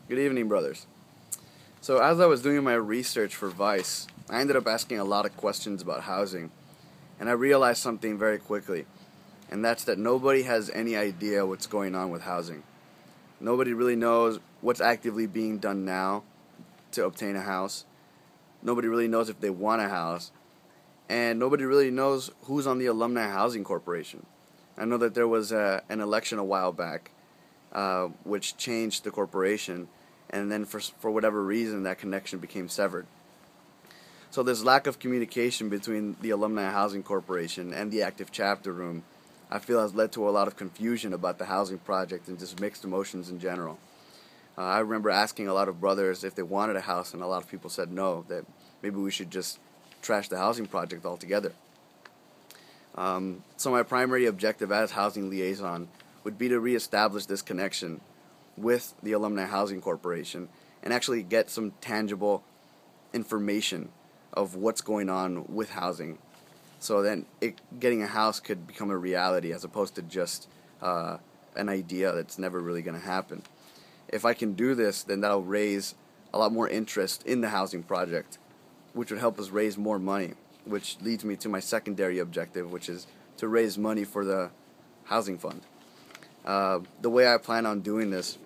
Good evening, brothers. So, as I was doing my research for Vice, I ended up asking a lot of questions about housing, and I realized something very quickly, and that's that nobody has any idea what's going on with housing. Nobody really knows what's actively being done now to obtain a house. Nobody really knows if they want a house, and nobody really knows who's on the Alumni Housing Corporation. I know that there was an election a while back, which changed the corporation, and then for whatever reason that connection became severed. So this lack of communication between the Alumni Housing Corporation and the active chapter room, I feel, has led to a lot of confusion about the housing project and just mixed emotions in general. I remember asking a lot of brothers if they wanted a house, and a lot of people said no, that maybe we should just trash the housing project altogether. So my primary objective as housing liaison would be to reestablish this connection with the Alumni Housing Corporation and actually get some tangible information of what's going on with housing, so then getting a house could become a reality as opposed to just an idea that's never really going to happen. If I can do this, then that'll raise a lot more interest in the housing project, which would help us raise more money, which leads me to my secondary objective, which is to raise money for the housing fund. The way I plan on doing this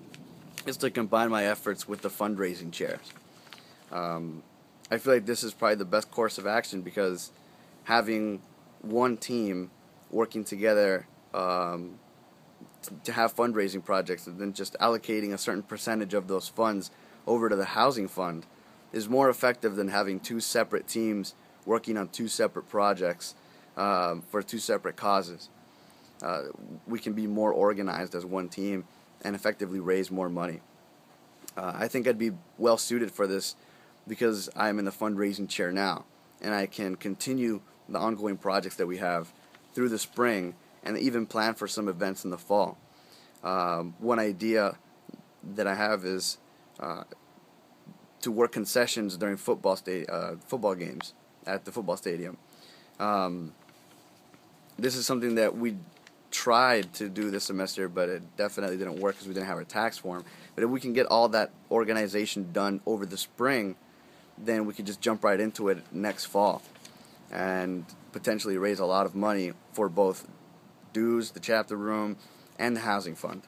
is to combine my efforts with the fundraising chairs. I feel like this is probably the best course of action because having one team working together to have fundraising projects and then just allocating a certain percentage of those funds over to the housing fund is more effective than having two separate teams working on two separate projects for two separate causes. We can be more organized as one team and effectively raise more money. I think I'd be well suited for this because I'm in the fundraising chair now, and I can continue the ongoing projects that we have through the spring and even plan for some events in the fall. One idea that I have is to work concessions during football games at the football stadium. This is something that we tried to do this semester, but it definitely didn't work because we didn't have our tax form. But if we can get all that organization done over the spring, then we could just jump right into it next fall and potentially raise a lot of money for both dues, the chapter room, and the housing fund.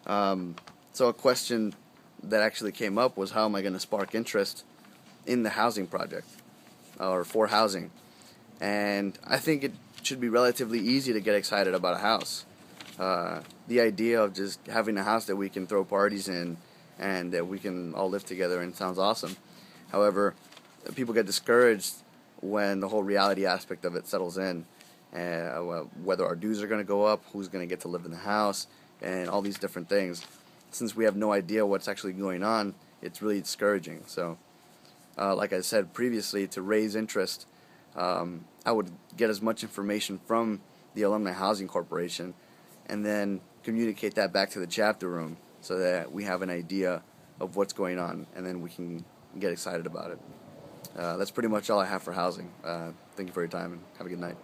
So a question that actually came up was, how am I going to spark interest in the housing project or for housing? And I think it should be relatively easy to get excited about a house. The idea of just having a house that we can throw parties in and that we can all live together in sounds awesome. However, people get discouraged when the whole reality aspect of it settles in. Whether our dues are going to go up, who's going to get to live in the house, and all these different things. Since we have no idea what's actually going on, it's really discouraging. So, like I said previously, to raise interest, I would get as much information from the Alumni Housing Corporation and then communicate that back to the chapter room so that we have an idea of what's going on and then we can get excited about it. That's pretty much all I have for housing. Thank you for your time and have a good night.